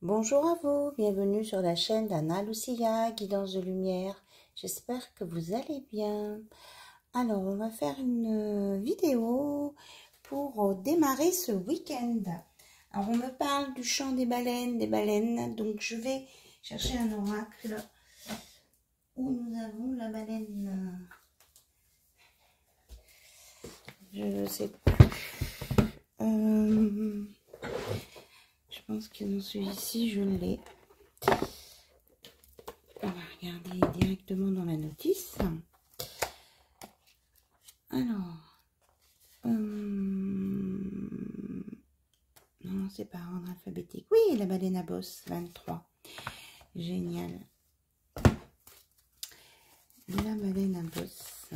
Bonjour à vous, bienvenue sur la chaîne d'Anna Lucia, Guidance de Lumière. J'espère que vous allez bien. Alors, on va faire une vidéo pour démarrer ce week-end. Alors, on me parle du chant des baleines. Donc, je vais chercher un oracle où nous avons la baleine. Je ne sais plus. Je pense que dans celui-ci, je l'ai. On va regarder directement dans la notice. Alors, non, c'est pas ordre alphabétique. Oui, la baleine à bosse, 23. Génial. La baleine à bosse.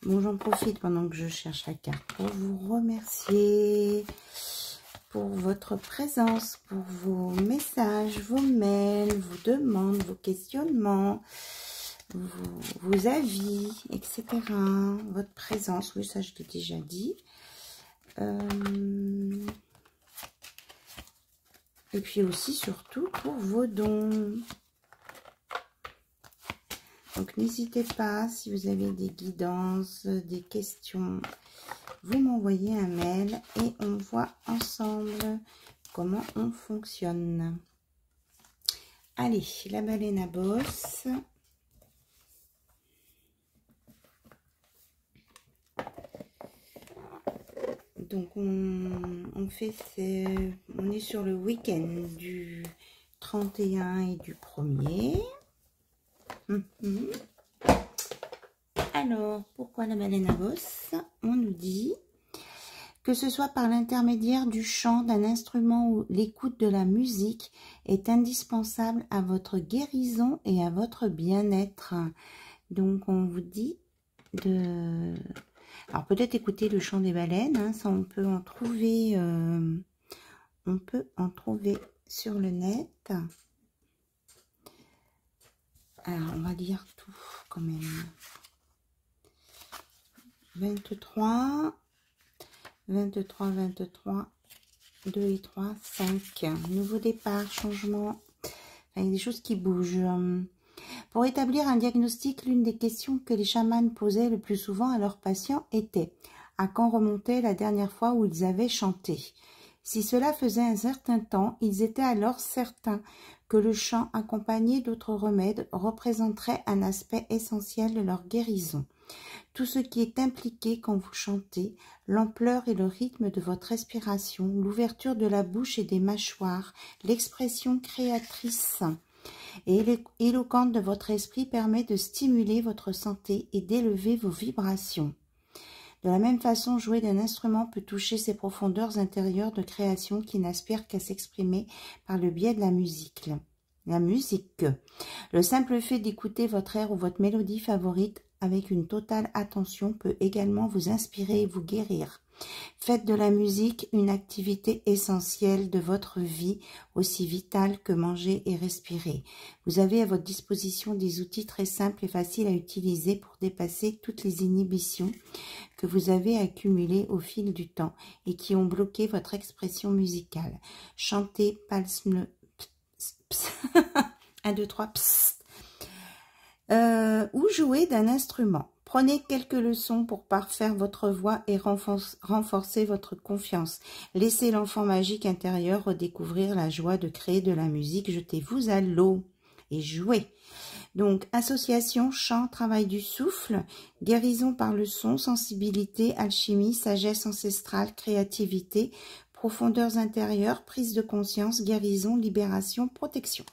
Bon, j'en profite pendant que je cherche la carte pour vous remercier pour votre présence, pour vos messages, vos mails, vos demandes, vos questionnements, vos avis, etc. Votre présence, oui, ça je l'ai déjà dit. Et puis aussi, surtout, pour vos dons. Donc, n'hésitez pas, si vous avez des guidances, des questions, vous m'envoyez un mail et on voit ensemble comment on fonctionne. Allez, la baleine à bosse. Donc, on est sur le week-end du 31 et du 1er. Alors, pourquoi la baleine à bosse? On nous dit que ce soit par l'intermédiaire du chant, d'un instrument ou l'écoute de la musique est indispensable à votre guérison et à votre bien-être. Donc, on vous dit de... Alors, peut-être écouter le chant des baleines, hein, ça on peut en trouver sur le net. Alors, on va lire tout quand même. 23, 23, 23, 2 et 3, 5. Nouveau départ, changement. Enfin, il y a des choses qui bougent. Pour établir un diagnostic, l'une des questions que les chamans posaient le plus souvent à leurs patients était « À quand remontait la dernière fois où ils avaient chanté ?» Si cela faisait un certain temps, ils étaient alors certains que le chant, accompagné d'autres remèdes, représenterait un aspect essentiel de leur guérison. Tout ce qui est impliqué quand vous chantez, l'ampleur et le rythme de votre respiration, l'ouverture de la bouche et des mâchoires, l'expression créatrice et éloquente de votre esprit permet de stimuler votre santé et d'élever vos vibrations. De la même façon, jouer d'un instrument peut toucher ces profondeurs intérieures de création qui n'aspirent qu'à s'exprimer par le biais de la musique. Le simple fait d'écouter votre air ou votre mélodie favorite avec une totale attention peut également vous inspirer et vous guérir. Faites de la musique une activité essentielle de votre vie, aussi vitale que manger et respirer. Vous avez à votre disposition des outils très simples et faciles à utiliser pour dépasser toutes les inhibitions que vous avez accumulées au fil du temps et qui ont bloqué votre expression musicale. Chantez, palme, 1, 2, 3, ou jouez d'un instrument. Prenez quelques leçons pour parfaire votre voix et renforcer votre confiance. Laissez l'enfant magique intérieur redécouvrir la joie de créer de la musique. Jetez-vous à l'eau et jouez. Donc, association, chant, travail du souffle, guérison par le son, sensibilité, alchimie, sagesse ancestrale, créativité, profondeurs intérieures, prise de conscience, guérison, libération, protection.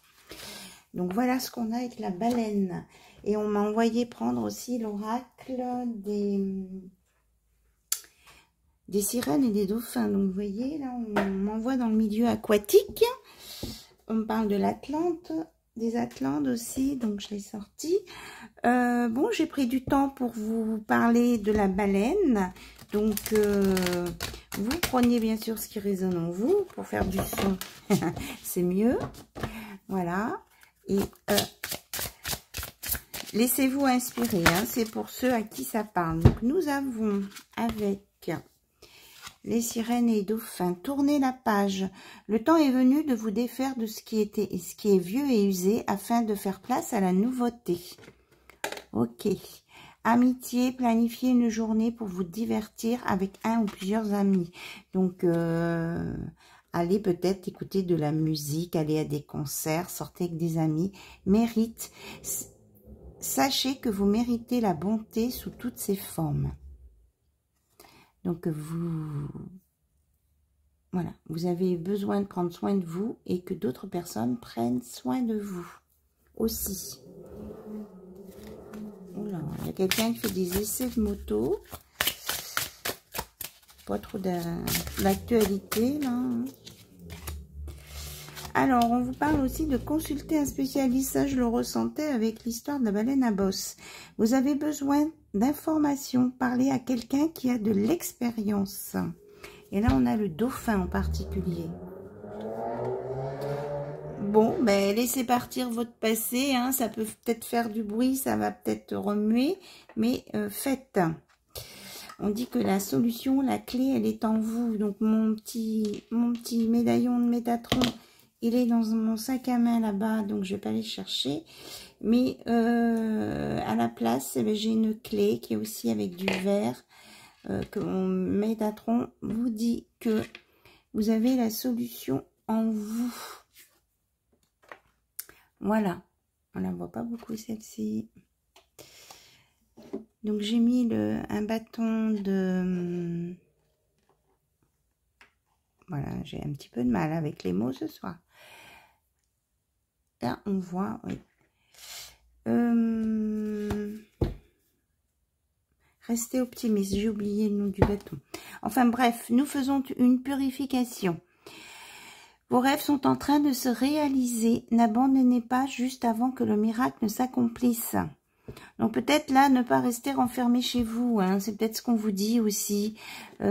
Donc, voilà ce qu'on a avec la baleine. Et on m'a envoyé prendre aussi l'oracle des sirènes et des dauphins. Donc, vous voyez, là, on m'envoie dans le milieu aquatique. On me parle de l'Atlante, des Atlantes aussi. Donc, je l'ai sorti. Bon, j'ai pris du temps pour vous parler de la baleine. Donc, vous prenez bien sûr ce qui résonne en vous pour faire du son. C'est mieux. Voilà. Et laissez-vous inspirer, hein, c'est pour ceux à qui ça parle. Donc, nous avons avec Les sirènes et les dauphins, tournez la page. Le temps est venu de vous défaire de ce qui est vieux et usé afin de faire place à la nouveauté. Ok. Amitié, planifiez une journée pour vous divertir avec un ou plusieurs amis. Donc, allez peut-être écouter de la musique, aller à des concerts, sortez avec des amis. Mérite. Sachez que vous méritez la bonté sous toutes ses formes. Donc, voilà, vous avez besoin de prendre soin de vous et que d'autres personnes prennent soin de vous aussi. Oula, il y a quelqu'un qui fait des essais de moto. Pas trop d'actualité là. Alors, on vous parle aussi de consulter un spécialiste. Ça, je le ressentais avec l'histoire de la baleine à bosse. Vous avez besoin d'informations. Parlez à quelqu'un qui a de l'expérience. Et là, on a le dauphin en particulier. Bon, ben, laissez partir votre passé. Hein, ça peut peut-être faire du bruit, ça va peut-être remuer. Mais faites. On dit que la solution, la clé, elle est en vous. Donc, mon petit médaillon de Métatron, il est dans mon sac à main là-bas, donc je vais pas aller chercher. Mais à la place, eh j'ai une clé qui est aussi avec du verre. Que mon Métatron vous dit que vous avez la solution en vous. Voilà. On la voit pas beaucoup celle-ci. Donc j'ai mis un bâton de... Voilà, j'ai un petit peu de mal avec les mots ce soir. Là, on voit, oui. Restez optimiste, j'ai oublié le nom du bâton. Enfin bref, nous faisons une purification. Vos rêves sont en train de se réaliser. N'abandonnez pas juste avant que le miracle ne s'accomplisse. Donc peut-être là, ne pas rester renfermé chez vous. Hein. C'est peut-être ce qu'on vous dit aussi.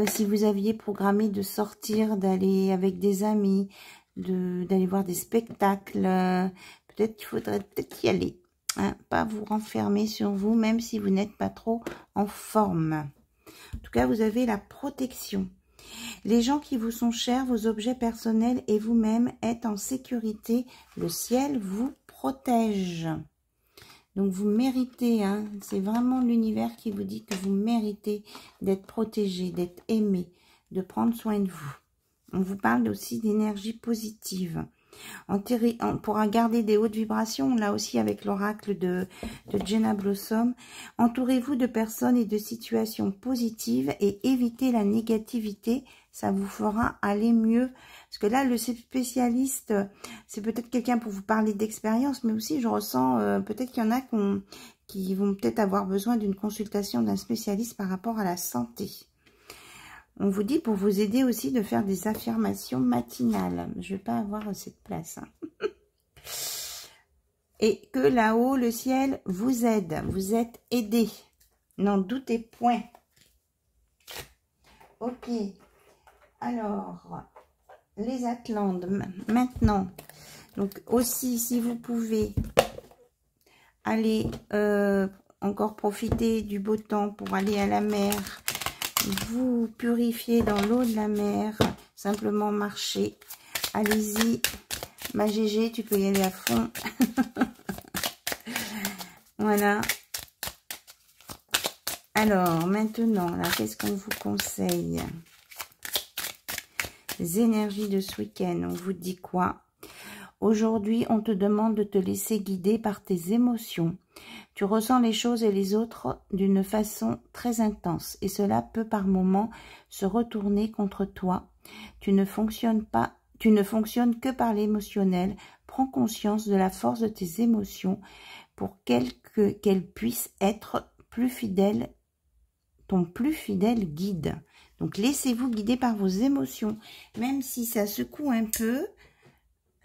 Si vous aviez programmé de sortir, d'aller avec des amis, d'aller voir des spectacles, peut-être qu'il faudrait peut-être y aller. Hein. Pas vous renfermer sur vous, même si vous n'êtes pas trop en forme. En tout cas, vous avez la protection. Les gens qui vous sont chers, vos objets personnels et vous-même êtes en sécurité. Le ciel vous protège. Donc, vous méritez, hein, c'est vraiment l'univers qui vous dit que vous méritez d'être protégé, d'être aimé, de prendre soin de vous. On vous parle aussi d'énergie positive. On pourra garder des hautes vibrations, là aussi avec l'oracle de Jenna Blossom. Entourez-vous de personnes et de situations positives et évitez la négativité, ça vous fera aller mieux. Parce que là, le spécialiste, c'est peut-être quelqu'un pour vous parler d'expérience, mais aussi je ressens peut-être qu'il y en a qui vont peut-être avoir besoin d'une consultation d'un spécialiste par rapport à la santé. On vous dit pour vous aider aussi de faire des affirmations matinales. Je ne vais pas avoir cette place. Hein. Et que là-haut, le ciel vous aide. Vous êtes aidé. N'en doutez point. Ok. Alors, les Atlantes, maintenant. Donc aussi, si vous pouvez aller encore profiter du beau temps pour aller à la mer, vous purifiez dans l'eau de la mer, simplement marcher. Allez-y, ma Gégé, tu peux y aller à fond. Voilà. Alors, maintenant, là, qu'est-ce qu'on vous conseille? Les énergies de ce week-end, on vous dit quoi? Aujourd'hui, on te demande de te laisser guider par tes émotions. Tu ressens les choses et les autres d'une façon très intense et cela peut par moments se retourner contre toi. Tu ne fonctionnes que par l'émotionnel. Prends conscience de la force de tes émotions pour qu'elles puissent être plus fidèles, ton plus fidèle guide. Donc laissez-vous guider par vos émotions, même si ça secoue un peu.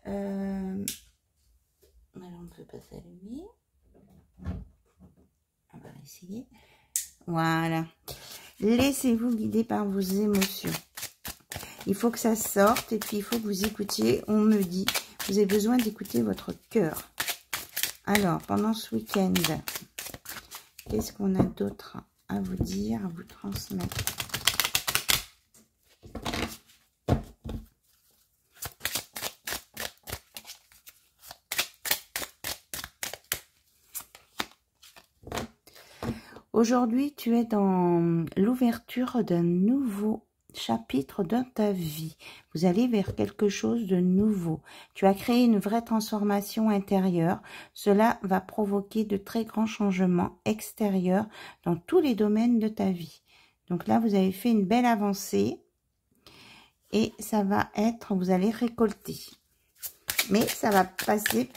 Alors on ne peut pas s'allumer. On va essayer. Voilà. Laissez-vous guider par vos émotions. Il faut que ça sorte et puis il faut que vous écoutiez. On me dit, vous avez besoin d'écouter votre cœur. Alors, pendant ce week-end, qu'est-ce qu'on a d'autre à vous dire, à vous transmettre? Aujourd'hui, tu es dans l'ouverture d'un nouveau chapitre dans ta vie. Vous allez vers quelque chose de nouveau. Tu as créé une vraie transformation intérieure. Cela va provoquer de très grands changements extérieurs dans tous les domaines de ta vie. Donc là, vous avez fait une belle avancée et ça va être, vous allez récolter. Mais ça va passer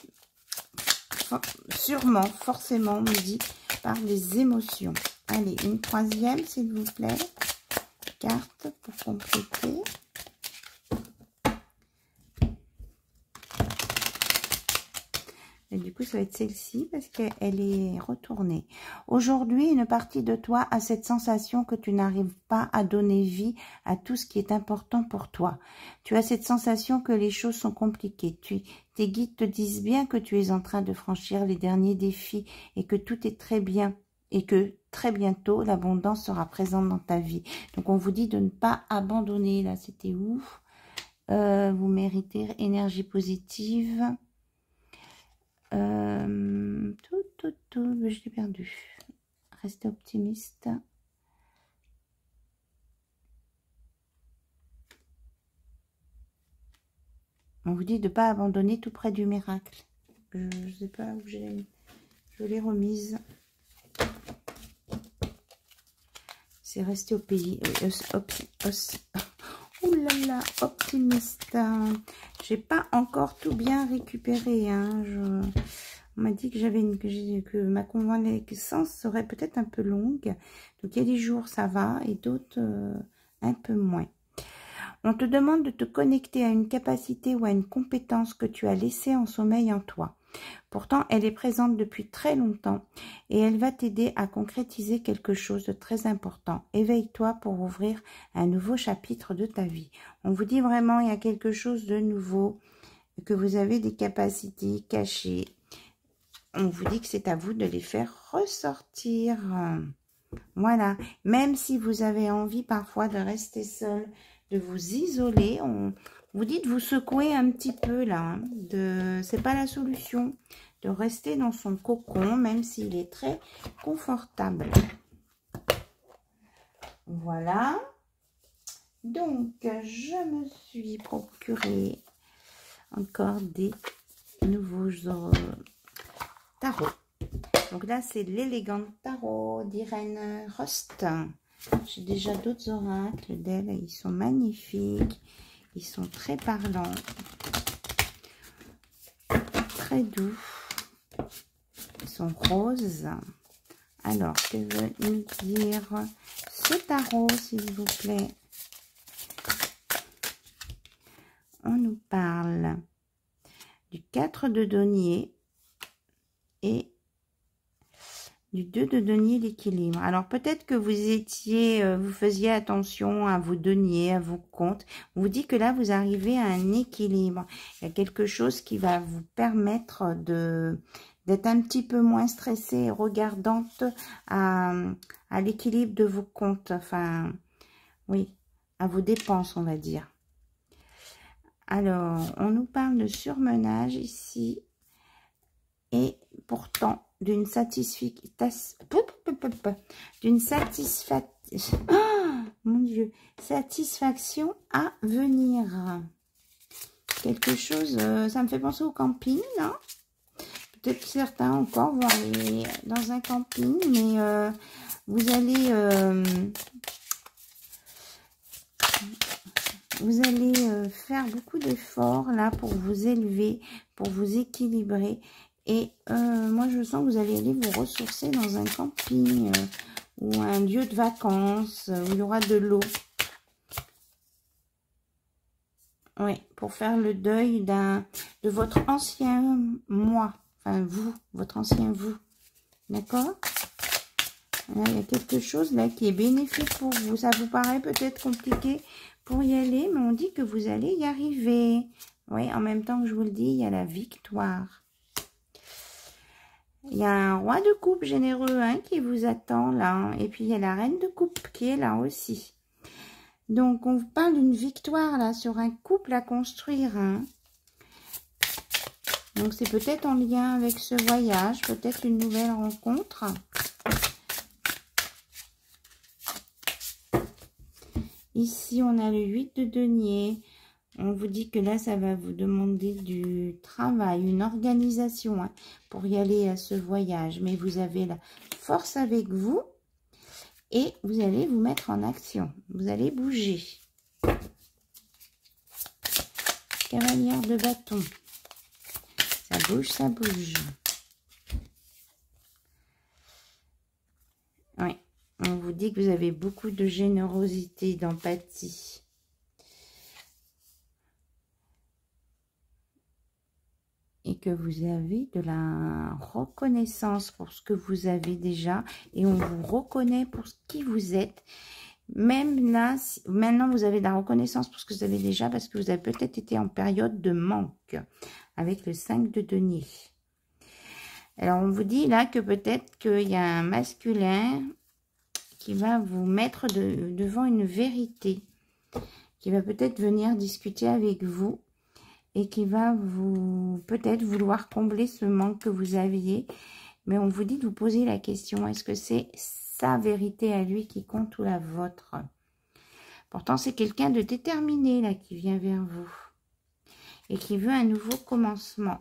sûrement, forcément, on me dit, par des émotions. Allez, une troisième, s'il vous plaît. Carte pour compléter. Et du coup, ça va être celle-ci parce qu'elle est retournée. Aujourd'hui, une partie de toi a cette sensation que tu n'arrives pas à donner vie à tout ce qui est important pour toi. Tu as cette sensation que les choses sont compliquées. Tes guides te disent bien que tu es en train de franchir les derniers défis et que tout est très bien et que très bientôt, l'abondance sera présente dans ta vie. Donc, on vous dit de ne pas abandonner. Là, c'était ouf. Vous méritez énergie positive. Je l'ai perdu. Restez optimiste. On vous dit de ne pas abandonner tout près du miracle. Je ne sais pas où je l'ai mis. Je l'ai remise. C'est rester au pays. Ouh là là, optimiste. J'ai pas encore tout bien récupéré. Hein. On m'a dit que que ma convalescence serait peut-être un peu longue. Donc il y a des jours ça va et d'autres un peu moins. On te demande de te connecter à une capacité ou à une compétence que tu as laissée en sommeil en toi. Pourtant, elle est présente depuis très longtemps et elle va t'aider à concrétiser quelque chose de très important. Éveille-toi pour ouvrir un nouveau chapitre de ta vie. On vous dit vraiment, il y a quelque chose de nouveau, que vous avez des capacités cachées. On vous dit que c'est à vous de les faire ressortir. Voilà. Même si vous avez envie parfois de rester seul, de vous isoler, on vous dit de vous secouer un petit peu là. C'est pas la solution de rester dans son cocon, même s'il est très confortable. Voilà. Donc, je me suis procuré encore des nouveaux tarots. Donc là, c'est l'élégant tarot d'Irène Rost. J'ai déjà d'autres oracles d'elle. Ils sont magnifiques. Ils sont très parlants. Très doux. Ils sont roses. Alors, que veut nous dire ce tarot, s'il vous plaît? On nous parle du 4 de denier et du 2 de denier, l'équilibre. Alors peut-être que vous faisiez attention à vos deniers, à vos comptes. On vous dit que là, vous arrivez à un équilibre. Il y a quelque chose qui va vous permettre d'être un petit peu moins stressée et regardante à l'équilibre de vos comptes. Enfin, oui, à vos dépenses, on va dire. Alors, on nous parle de surmenage ici. Et pourtant, d'une satisfaction à venir. Quelque chose, ça me fait penser au camping, là. Peut-être que certains encore vont aller dans un camping, mais vous allez faire beaucoup d'efforts là pour vous élever, pour vous équilibrer. Et moi, je sens que vous allez aller vous ressourcer dans un camping ou un lieu de vacances où il y aura de l'eau. Oui, pour faire le deuil de votre ancien moi. Enfin, vous, votre ancien vous. D'accord? Là, il y a quelque chose là qui est bénéfique pour vous. Ça vous paraît peut-être compliqué pour y aller, mais on dit que vous allez y arriver. Oui, en même temps que je vous le dis, il y a la victoire. Il y a un roi de coupe généreux hein, qui vous attend là. Et puis, il y a la reine de coupe qui est là aussi. Donc, on vous parle d'une victoire là sur un couple à construire. Hein. Donc, c'est peut-être en lien avec ce voyage, peut-être une nouvelle rencontre. Ici, on a le 8 de denier. On vous dit que là, ça va vous demander du travail, une organisation hein, pour y aller à ce voyage. Mais vous avez la force avec vous et vous allez vous mettre en action. Vous allez bouger. Cavalière de bâton. Ça bouge, ça bouge. Oui, on vous dit que vous avez beaucoup de générosité, d'empathie. Et que vous avez de la reconnaissance pour ce que vous avez déjà. Et on vous reconnaît pour ce qui vous êtes. Même là, maintenant vous avez de la reconnaissance pour ce que vous avez déjà. Parce que vous avez peut-être été en période de manque. Avec le 5 de denier. Alors on vous dit là que peut-être qu'il y a un masculin qui va vous mettre devant une vérité. Qui va peut-être venir discuter avec vous. Et qui va vous peut-être vouloir combler ce manque que vous aviez. Mais on vous dit de vous poser la question, est-ce que c'est sa vérité à lui qui compte ou la vôtre? Pourtant, c'est quelqu'un de déterminé là qui vient vers vous. Et qui veut un nouveau commencement.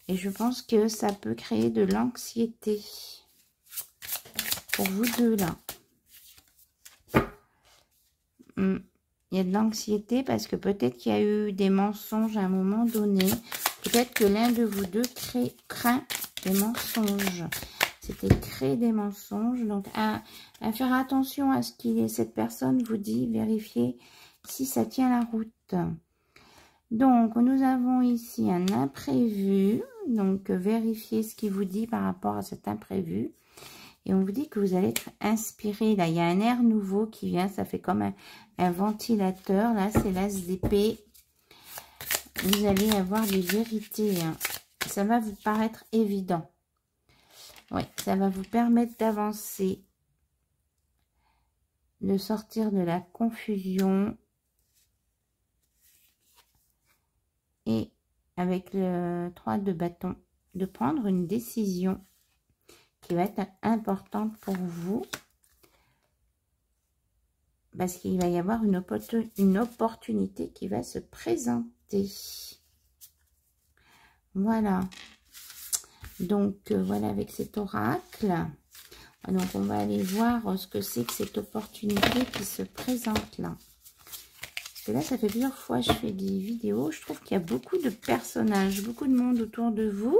Et je pense que ça peut créer de l'anxiété. Pour vous deux là. Il y a de l'anxiété parce que peut-être qu'il y a eu des mensonges à un moment donné. Peut-être que l'un de vous deux craint des mensonges. C'était créer des mensonges. Donc, à faire attention à ce que cette personne vous dit. Vérifiez si ça tient la route. Donc, nous avons ici un imprévu. Donc, vérifiez ce qu'il vous dit par rapport à cet imprévu. Et on vous dit que vous allez être inspiré. Là, il y a un air nouveau qui vient. Ça fait comme un ventilateur. Là, c'est l'as d'épée. Vous allez avoir des vérités. Hein. Ça va vous paraître évident. Oui, ça va vous permettre d'avancer. De sortir de la confusion. Et avec le 3 de bâton, de prendre une décision qui va être importante pour vous. Parce qu'il va y avoir une opportunité qui va se présenter. Voilà. Donc, voilà avec cet oracle. Donc, on va aller voir ce que c'est que cette opportunité qui se présente là. Parce que là, ça fait plusieurs fois que je fais des vidéos. Je trouve qu'il y a beaucoup de personnages, beaucoup de monde autour de vous.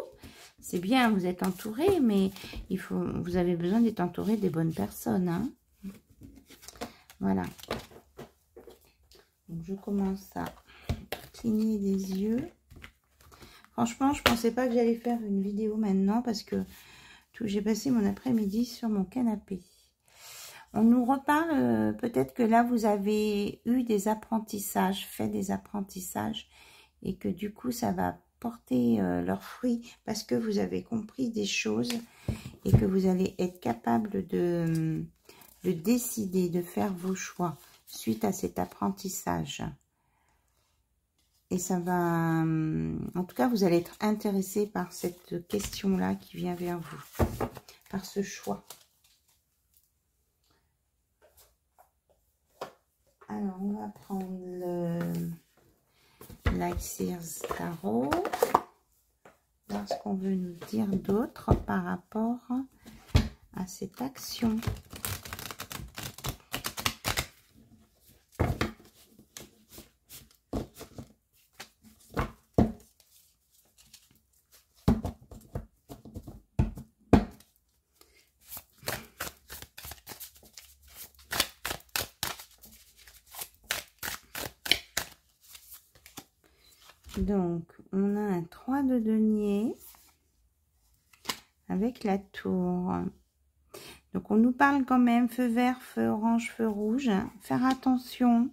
C'est bien, vous êtes entouré, mais vous avez besoin d'être entouré des bonnes personnes. Hein. Voilà. Donc, je commence à cligner des yeux. Franchement, je ne pensais pas que j'allais faire une vidéo maintenant parce que j'ai passé mon après-midi sur mon canapé. On nous reparle, peut-être que là, vous avez eu des apprentissages, fait des apprentissages et que du coup, ça va porter leurs fruits parce que vous avez compris des choses et que vous allez être capable de décider, de faire vos choix suite à cet apprentissage. Et ça va, en tout cas, vous allez être intéressé par cette question-là qui vient vers vous, par ce choix. Alors, on va prendre le l'Axirs Tarot. Voir ce qu'on veut nous dire d'autre par rapport à cette action. Donc, on a un 3 de denier avec la tour. Donc, on nous parle quand même feu vert, feu orange, feu rouge. Faire attention.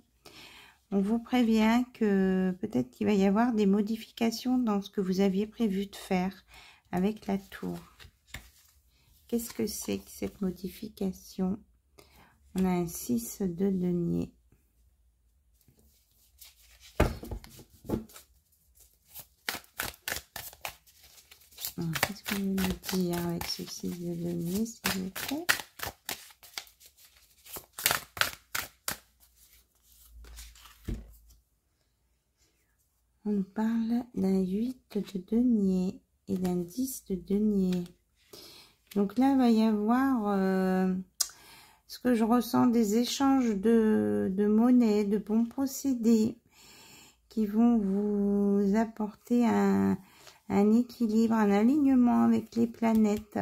On vous prévient que peut-être qu'il va y avoir des modifications dans ce que vous aviez prévu de faire avec la tour. Qu'est-ce que c'est que cette modification? On a un 6 de denier. Qu'est-ce qu'on veut nous dire avec ce 6 de denier, s'il vous plaît? On nous parle d'un 8 de denier et d'un 10 de denier. Donc là, il va y avoir, ce que je ressens, des échanges de monnaie, de bons procédés qui vont vous apporter un équilibre, un alignement avec les planètes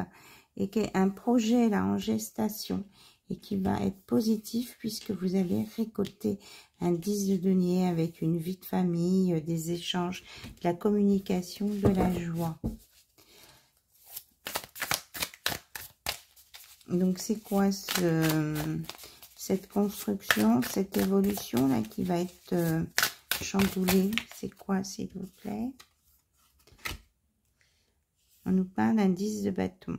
et un projet là en gestation et qui va être positif puisque vous allez récolter un 10 de denier avec une vie de famille, des échanges, de la communication, de la joie. Donc c'est quoi cette construction, cette évolution là qui va être chamboulée? C'est quoi s'il vous plaît? On nous parle d'un 10 de bâton.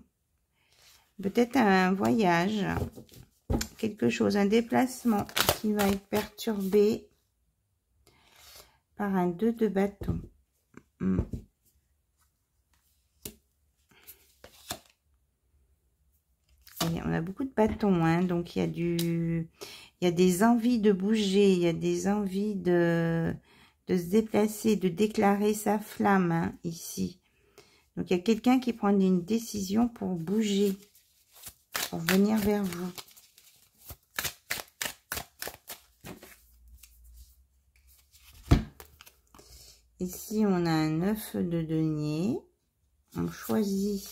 Peut-être un voyage, quelque chose, un déplacement qui va être perturbé par un 2 de bâton. Et on a beaucoup de bâtons, hein, donc il y a des envies de bouger, il y a des envies de se déplacer, de déclarer sa flamme, hein, ici. Donc, il y a quelqu'un qui prend une décision pour bouger, pour venir vers vous. Ici, on a un 9 de denier. On choisit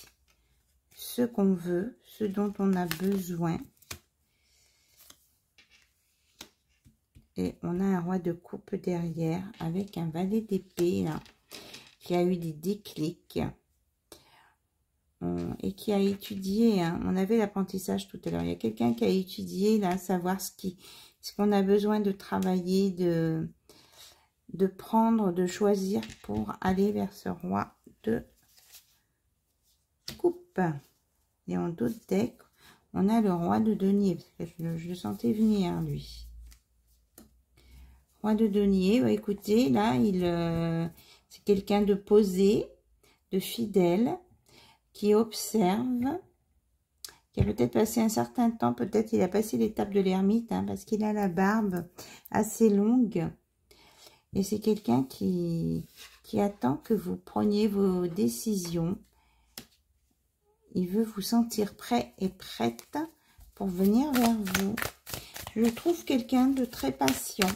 ce qu'on veut, ce dont on a besoin. Et on a un roi de coupe derrière avec un valet d'épée, là, qui a eu des déclics. Et qui a étudié, hein, on avait l'apprentissage tout à l'heure, il y a quelqu'un qui a étudié, là, savoir ce qu'on a besoin de travailler, de prendre, de choisir pour aller vers ce roi de coupe. Et en d'autres decks, on a le roi de denier, parce que je le sentais venir, lui. Roi de denier, ouais, écoutez, là, c'est quelqu'un de posé, de fidèle, qui observe, qui a peut-être passé un certain temps, peut-être il a passé l'étape de l'ermite, hein, parce qu'il a la barbe assez longue. Et c'est quelqu'un qui attend que vous preniez vos décisions. Il veut vous sentir prêt et prête pour venir vers vous. Je trouve quelqu'un de très patient.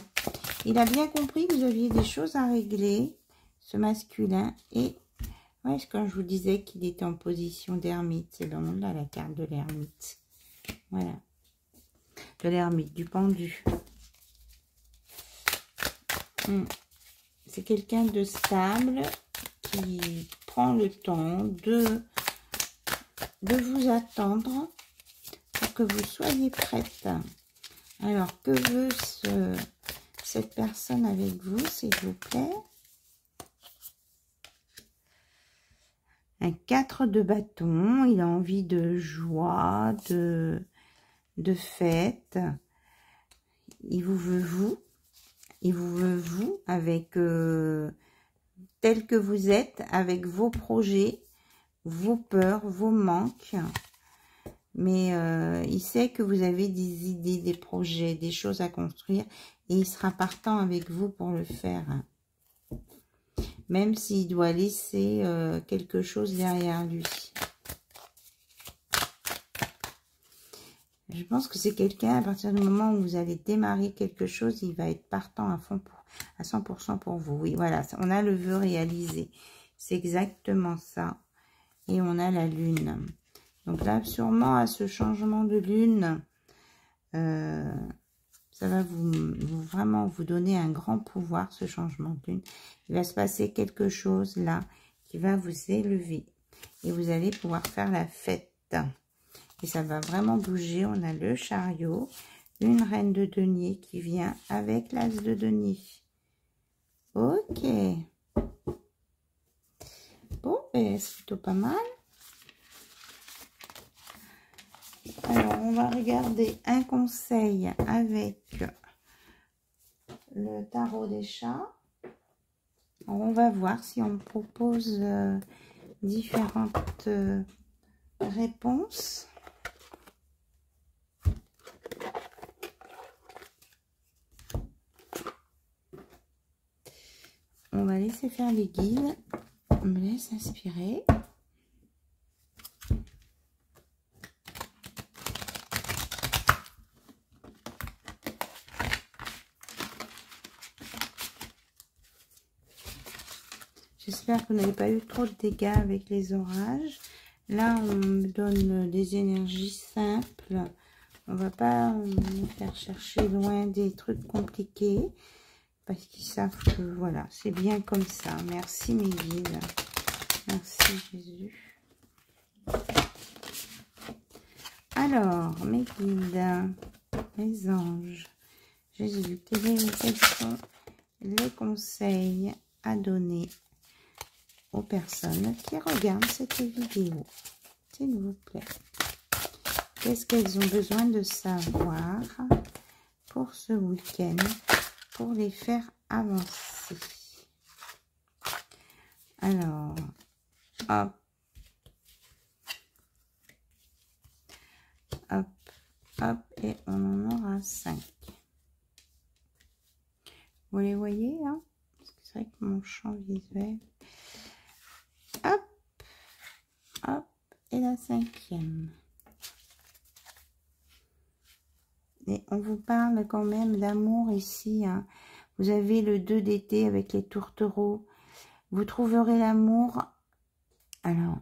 Il a bien compris que vous aviez des choses à régler, ce masculin, et ouais, quand je vous disais qu'il était en position d'ermite, c'est vraiment là la carte de l'ermite. Voilà. De l'ermite, du pendu. C'est quelqu'un de stable qui prend le temps de vous attendre pour que vous soyez prête. Alors, que veut cette personne avec vous, s'il vous plaît? Un 4 de bâton, il a envie de joie, de fête. Il vous veut vous. Il vous veut vous avec tel que vous êtes, avec vos projets, vos peurs, vos manques. Mais il sait que vous avez des idées, des projets, des choses à construire. Et il sera partant avec vous pour le faire. Même s'il doit laisser quelque chose derrière lui. Je pense que c'est quelqu'un, à partir du moment où vous allez démarrer quelque chose, il va être partant à fond à 100% pour vous. Oui, voilà, on a le vœu réalisé. C'est exactement ça. Et on a la lune. Donc là, sûrement, à ce changement de lune, ça va vraiment vous donner un grand pouvoir, ce changement de lune. Il va se passer quelque chose là qui va vous élever. Et vous allez pouvoir faire la fête. Et ça va vraiment bouger. On a le chariot, une reine de denier qui vient avec l'as de denier. Ok. Bon, c'est plutôt pas mal. Alors, on va regarder un conseil avec le tarot des chats. Alors, on va voir si on me propose différentes réponses. On va les laisser faire les guides. On me laisse inspirer. J'espère que vous n'avez pas eu trop de dégâts avec les orages. Là, on me donne des énergies simples. On va pas me faire chercher loin des trucs compliqués. Parce qu'ils savent que, voilà, c'est bien comme ça. Merci mes guides. Merci Jésus. Alors, mes guides, mes anges, Jésus, quels sont les conseils à donner aux personnes qui regardent cette vidéo, s'il vous plaît? Qu'est-ce qu'elles ont besoin de savoir pour ce week-end, pour les faire avancer? Alors, hop, hop, hop, et on en aura 5. Vous les voyez, hein? Parce que c'est vrai que mon champ visuel... Hop, hop, et la 5e. Et on vous parle quand même d'amour ici, hein. Vous avez le 2 d'été avec les tourtereaux. Vous trouverez l'amour, alors,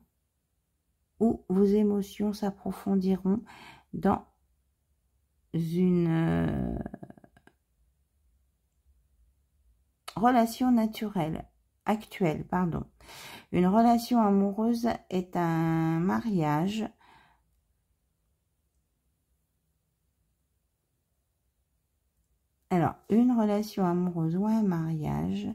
où vos émotions s'approfondiront dans une relation naturelle, actuelle, pardon. Une relation amoureuse est un mariage. Alors, une relation amoureuse ou un mariage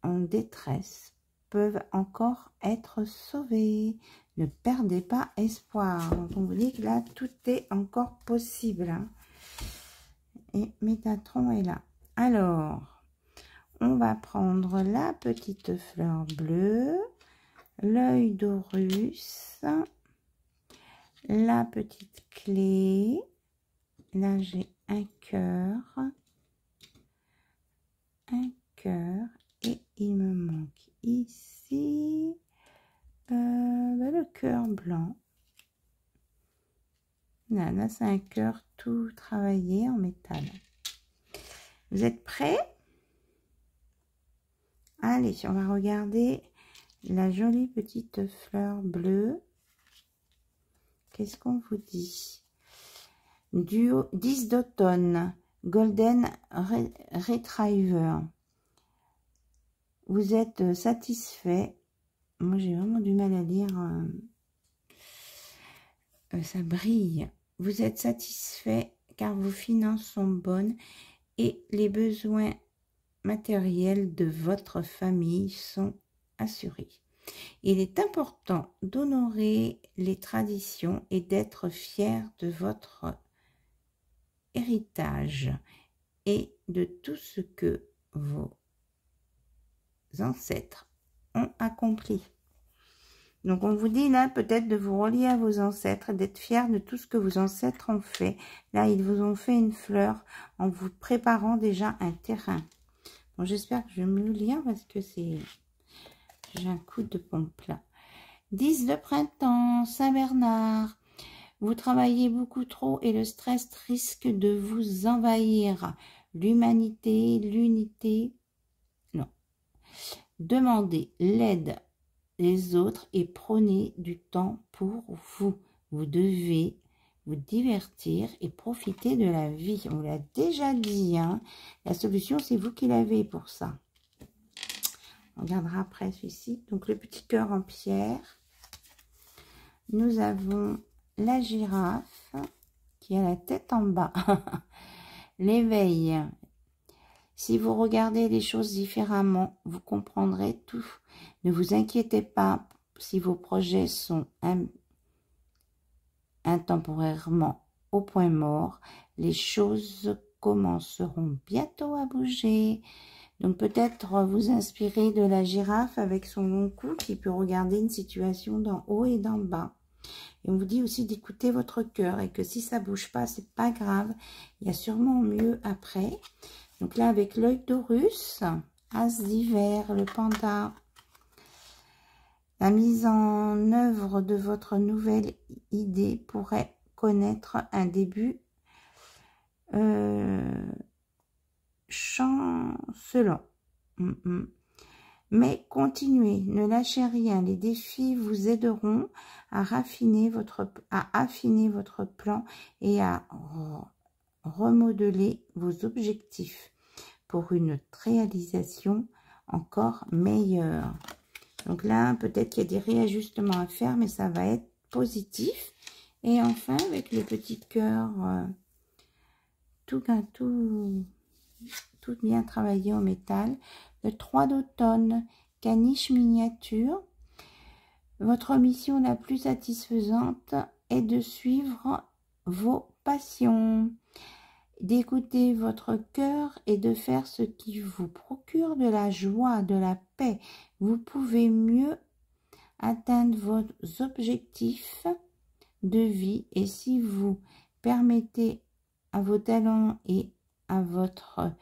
en détresse peuvent encore être sauvés. Ne perdez pas espoir. Donc, on vous dit que là, tout est encore possible, hein. Et Métatron est là. Alors, on va prendre la petite fleur bleue, l'œil d'Horus, la petite clé. Là, j'ai un cœur, et il me manque ici le cœur blanc. Là c'est un cœur tout travaillé en métal. Vous êtes prêts? Allez, on va regarder la jolie petite fleur bleue. Qu'est-ce qu'on vous dit? Duo 10 d'automne, Golden Retriever. Vous êtes satisfait. Moi, j'ai vraiment du mal à lire. Ça brille. Vous êtes satisfait car vos finances sont bonnes et les besoins matériels de votre famille sont assurés. Il est important d'honorer les traditions et d'être fier de votre héritage et de tout ce que vos ancêtres ont accompli. Donc on vous dit là peut-être de vous relier à vos ancêtres, d'être fiers de tout ce que vos ancêtres ont fait. Là ils vous ont fait une fleur en vous préparant déjà un terrain. Bon, j'espère que je vais mieux lire parce que c'est... J'ai un coup de pompe là. 10 de printemps, Saint-Bernard. Vous travaillez beaucoup trop et le stress risque de vous envahir. L'humanité, l'unité, non. Demandez l'aide des autres et prenez du temps pour vous. Vous devez vous divertir et profiter de la vie. On l'a déjà dit, hein. La solution, c'est vous qui l'avez pour ça. On regardera après celui-ci. Donc, le petit cœur en pierre. Nous avons la girafe qui a la tête en bas. L'éveil. Si vous regardez les choses différemment, vous comprendrez tout. Ne vous inquiétez pas si vos projets sont intemporairement au point mort. Les choses commenceront bientôt à bouger. Donc peut-être vous inspirer de la girafe avec son long cou qui peut regarder une situation d'en haut et d'en bas. Et on vous dit aussi d'écouter votre cœur et que si ça bouge pas, c'est pas grave. Il y a sûrement mieux après. Donc là, avec l'œil d'Horus, As d'hiver, le panda. La mise en œuvre de votre nouvelle idée pourrait connaître un début chancelant. Mais continuez, ne lâchez rien. Les défis vous aideront à affiner votre plan et à remodeler vos objectifs pour une réalisation encore meilleure. Donc là, peut-être qu'il y a des réajustements à faire, mais ça va être positif. Et enfin, avec le petit cœur, tout bien travaillé au métal, le 3 d'automne, caniche miniature. Votre mission la plus satisfaisante est de suivre vos passions, d'écouter votre cœur et de faire ce qui vous procure de la joie, de la paix. Vous pouvez mieux atteindre vos objectifs de vie et si vous permettez à vos talents et à votre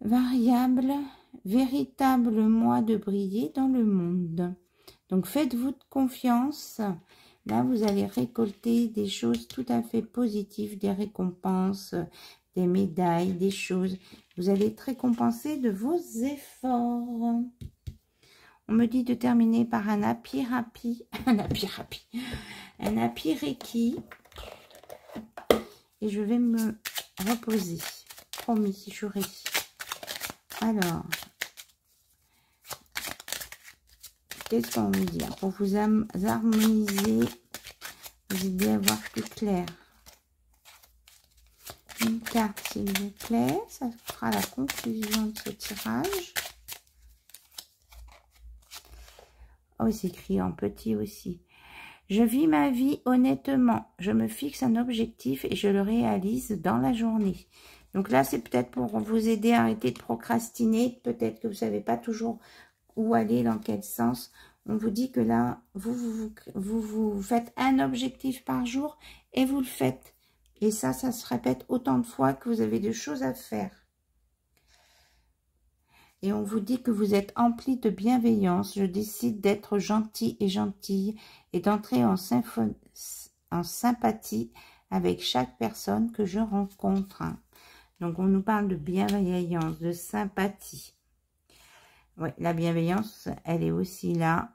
véritable moi de briller dans le monde. Donc faites-vous confiance. Là, vous allez récolter des choses tout à fait positives, des récompenses, des médailles, des choses. Vous allez être récompensé de vos efforts. On me dit de terminer par un happy reiki. Et je vais me reposer. Promis, juré. Alors, qu'est-ce qu'on veut dire? Pour vous harmoniser, vous aider à voir plus clair. Une carte, s'il vous plaît. Ça fera la conclusion de ce tirage. Oh, c'est écrit en petit aussi. Je vis ma vie honnêtement. Je me fixe un objectif et je le réalise dans la journée. Donc là, c'est peut-être pour vous aider à arrêter de procrastiner. Peut-être que vous ne savez pas toujours où aller, dans quel sens. On vous dit que là, vous faites un objectif par jour et vous le faites. Et ça se répète autant de fois que vous avez de choses à faire. Et on vous dit que vous êtes empli de bienveillance. Je décide d'être gentil et gentille et d'entrer en sympathie avec chaque personne que je rencontre. Donc, on nous parle de bienveillance, de sympathie. Oui, la bienveillance, elle est aussi là.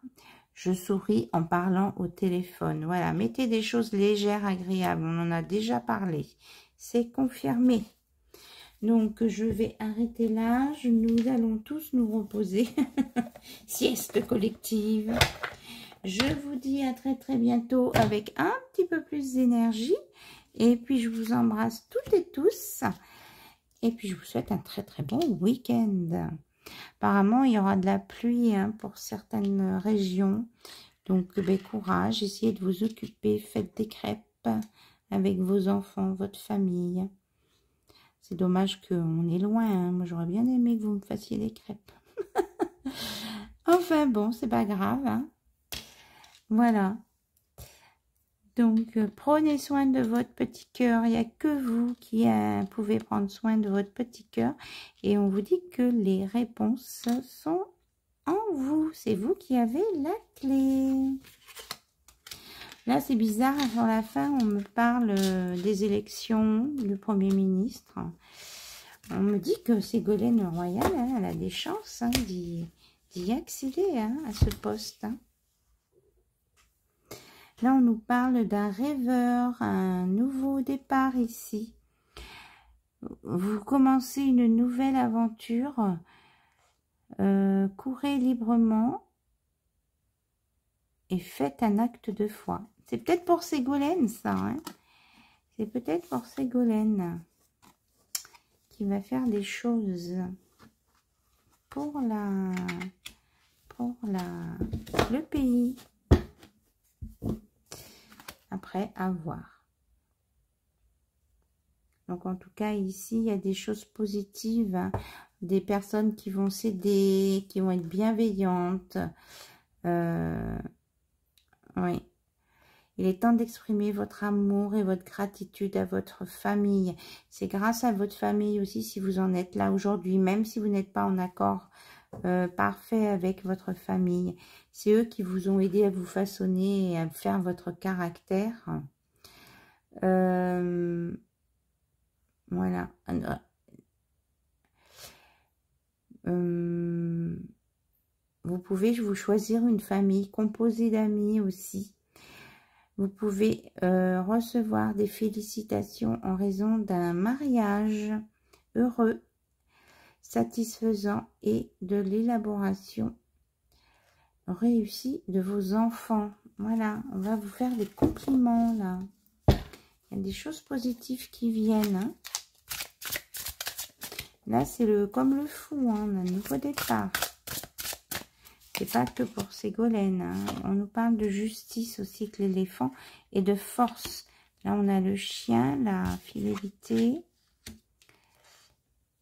Je souris en parlant au téléphone. Voilà, mettez des choses légères, agréables. On en a déjà parlé. C'est confirmé. Donc, je vais arrêter là. Nous allons tous nous reposer. Sieste collective. Je vous dis à très très bientôt avec un petit peu plus d'énergie. Et puis, je vous embrasse toutes et tous. Et puis, je vous souhaite un très très bon week-end. Apparemment, il y aura de la pluie pour certaines régions. Donc, courage. Essayez de vous occuper. Faites des crêpes avec vos enfants, votre famille. C'est dommage qu'on est loin. Moi, j'aurais bien aimé que vous me fassiez des crêpes. Enfin, bon, c'est pas grave. Voilà. Donc, prenez soin de votre petit cœur. Il n'y a que vous qui pouvez prendre soin de votre petit cœur. Et on vous dit que les réponses sont en vous. C'est vous qui avez la clé. Là, c'est bizarre. Sur la fin, on me parle des élections du Premier ministre. On me dit que Ségolène Royal, elle a des chances d'y accéder à ce poste. Là, on nous parle d'un rêveur, un nouveau départ ici. Vous commencez une nouvelle aventure. Courez librement et faites un acte de foi. C'est peut-être pour Ségolène, ça. C'est peut-être pour Ségolène qui va faire des choses pour le pays. Après, à voir. Donc, en tout cas, ici, il y a des choses positives. Des personnes qui vont s'aider, qui vont être bienveillantes. Oui. Il est temps d'exprimer votre amour et votre gratitude à votre famille. C'est grâce à votre famille aussi si vous en êtes là aujourd'hui, même si vous n'êtes pas en accord parfait avec votre famille. C'est eux qui vous ont aidé à vous façonner et à faire votre caractère. Voilà. Vous pouvez vous choisir une famille composée d'amis aussi. Vous pouvez recevoir des félicitations en raison d'un mariage heureux, satisfaisant et de l'élaboration réussie de vos enfants. Voilà, on va vous faire des compliments là. Il y a des choses positives qui viennent. Hein. Là, c'est comme le fou, hein, un nouveau départ. C'est pas que pour Ségolène. Hein. On nous parle de justice aussi avec l'éléphant et de force. Là, on a le chien, la fidélité.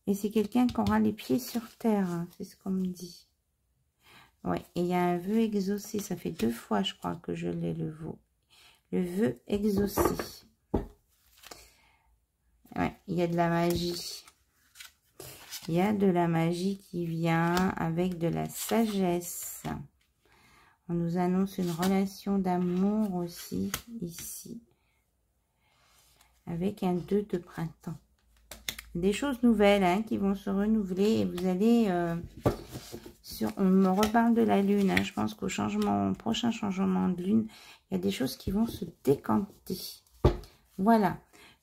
Et c'est quelqu'un qui aura les pieds sur terre. Hein. C'est ce qu'on me dit. Ouais, et il y a un vœu exaucé. Ça fait 2 fois, je crois, que je l'ai, le vœu. Le vœu exaucé. Ouais, il y a de la magie. Il y a de la magie qui vient avec de la sagesse. On nous annonce une relation d'amour aussi, ici. Avec un 2 de printemps. Des choses nouvelles hein, qui vont se renouveler. Et vous allez... on me reparle de la lune. Hein, je pense qu'au prochain changement de lune, il y a des choses qui vont se décanter. Voilà.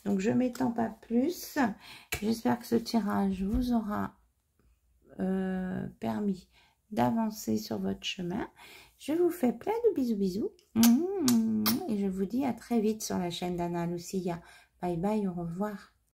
Donc, je ne m'étends pas plus. J'espère que ce tirage vous aura permis d'avancer sur votre chemin. Je vous fais plein de bisous. Et je vous dis à très vite sur la chaîne d'Anna Lucia. Bye bye, au revoir.